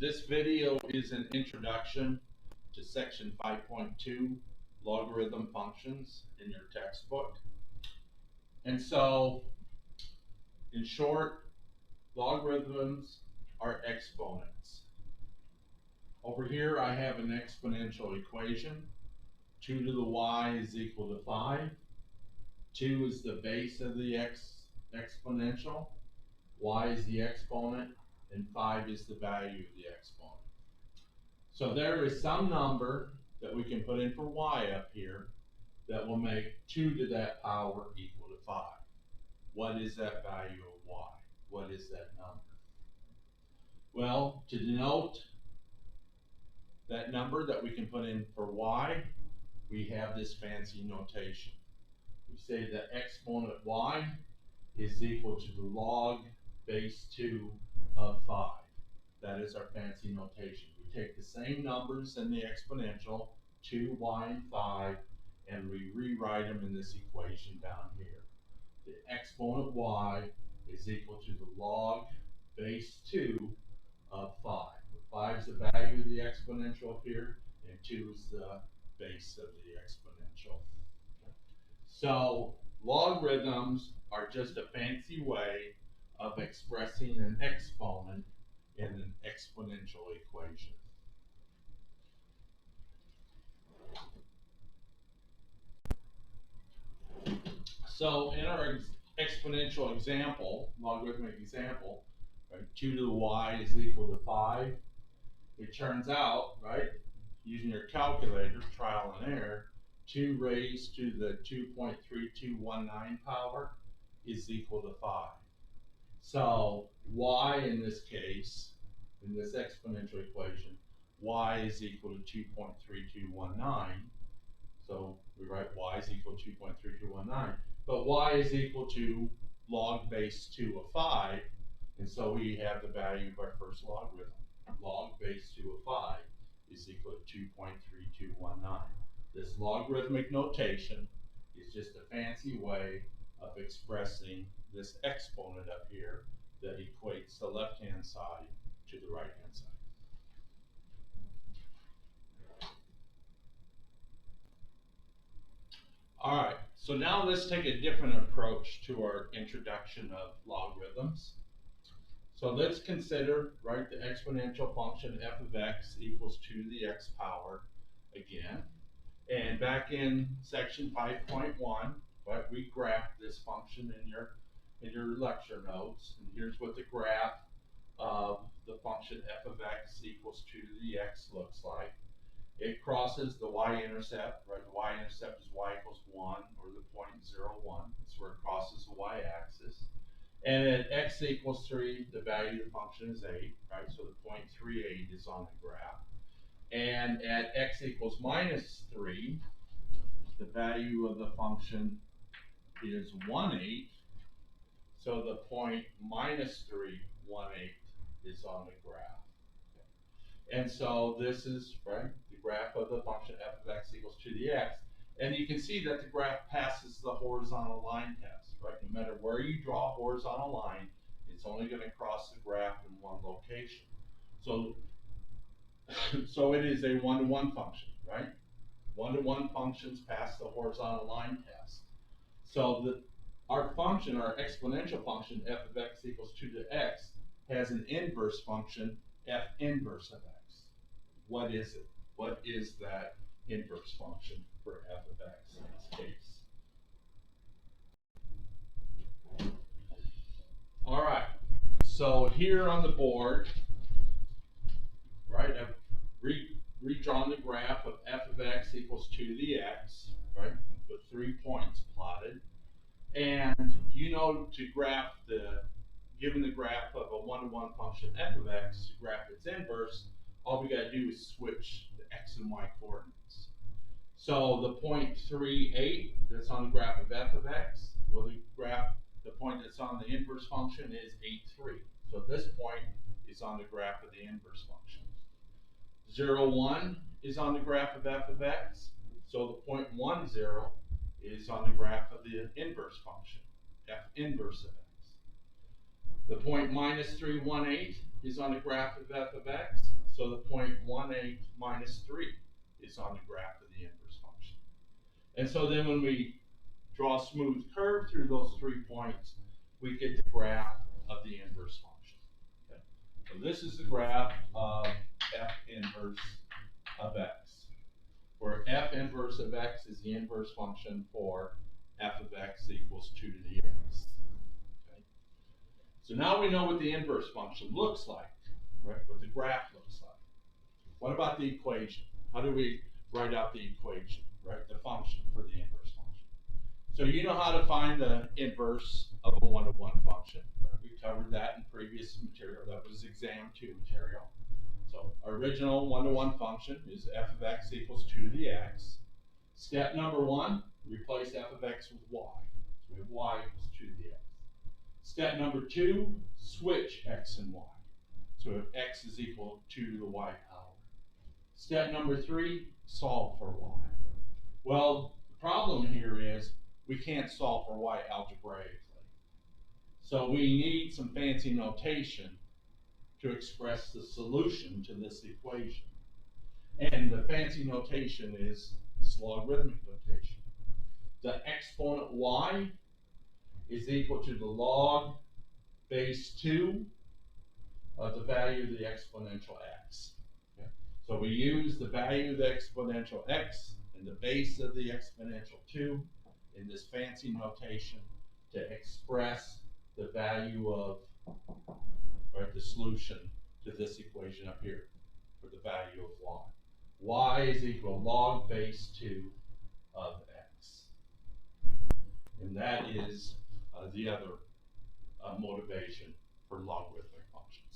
This video is an introduction to section 5.2, logarithm functions in your textbook. And so, in short, logarithms are exponents. Over here I have an exponential equation. 2 to the y is equal to 5. 2 is the base of the exponential. Y is the exponent, and 5 is the value of the exponent. So there is some number that we can put in for y up here that will make 2 to that power equal to 5. What is that value of y? What is that number? Well, to denote that number that we can put in for y, we have this fancy notation. We say that exponent y is equal to the log base 2 of 5. That is our fancy notation. We take the same numbers in the exponential, 2, y, and 5, and we rewrite them in this equation down here. The exponent y is equal to the log base 2 of 5. 5 is the value of the exponential up here, and 2 is the base of the exponential. So logarithms are just a fancy way of expressing an exponent in an exponential equation. So in our exponential example, logarithmic example, right, 2 to the y is equal to 5. It turns out, right, using your calculator, trial and error, 2 raised to the 2.3219 power is equal to 5. So y in this case, in this exponential equation, y is equal to 2.3219. So we write y is equal to 2.3219. But y is equal to log base 2 of 5. And so we have the value of our first logarithm. Log base 2 of 5 is equal to 2.3219. This logarithmic notation is just a fancy way of expressing this exponent up here that equates the left-hand side to the right-hand side. All right, so now let's take a different approach to our introduction of logarithms. So let's consider, right, the exponential function f of x equals 2 to the x power again. And back in section 5.1, right, we graphed this function in your lecture notes. And here's what the graph of the function f of x equals 2 to the x looks like. It crosses the y-intercept, right? The y-intercept is y equals 1, or the point 0, 1. That's where it crosses the y-axis. And at x equals 3, the value of the function is 8, right? So the point 38 is on the graph. And at x equals minus 3, the value of the function is 1/8. So the point minus 3, 1/8 is on the graph. And so this is, right, the graph of the function f of x equals 2 to the x. And you can see that the graph passes the horizontal line test, right? No matter where you draw a horizontal line, it's only going to cross the graph in one location. So it is a one-to-one function, right? One-to-one functions pass the horizontal line test. So our function, our exponential function, f of x equals 2 to x, has an inverse function, f inverse of x. What is it? What is that inverse function for f of x in this case? All right, so here on the board, right, I've redrawn the graph of f of x equals 2 to the x, right, with 3 points plotted. And you know, to graph given the graph of a one-to-one function f of x, to graph its inverse, all we got to do is switch the x and y coordinates. So the point 3,8 that's on the graph of f of x, well, the point that's on the inverse function is 8,3. So this point is on the graph of the inverse function. 0,1 is on the graph of f of x. So the point 10 is on the graph of the inverse function, f inverse of x. The point minus 3, 1/8 is on the graph of f of x, so the point 1/8 minus 3 is on the graph of the inverse function. And so then when we draw a smooth curve through those 3 points, we get the graph of the inverse function. Okay? So this is the graph of f inverse of x, where f inverse of x is the inverse function for f of x equals 2 to the x. Okay? So now we know what the inverse function looks like, right? What the graph looks like. What about the equation? How do we write out the equation, right? The function for the inverse function. So you know how to find the inverse of a one-to-one function. We covered that in previous material. That was exam 2 material. So our original one-to-one function is f of x equals 2 to the x. Step number 1, replace f of x with y. So we have y equals 2 to the x. Step number 2, switch x and y. So if x is equal to the y power. Step number 3, solve for y. Well, the problem here is we can't solve for y algebraically. So we need some fancy notation to express the solution to this equation. And the fancy notation is this logarithmic notation. The exponent y is equal to the log base 2 of the value of the exponential x. Okay? So we use the value of the exponential x and the base of the exponential 2 in this fancy notation to express the value of, right, the solution to this equation up here for the value of y. Y is equal to log base 2 of x. And that is the other motivation for logarithmic functions.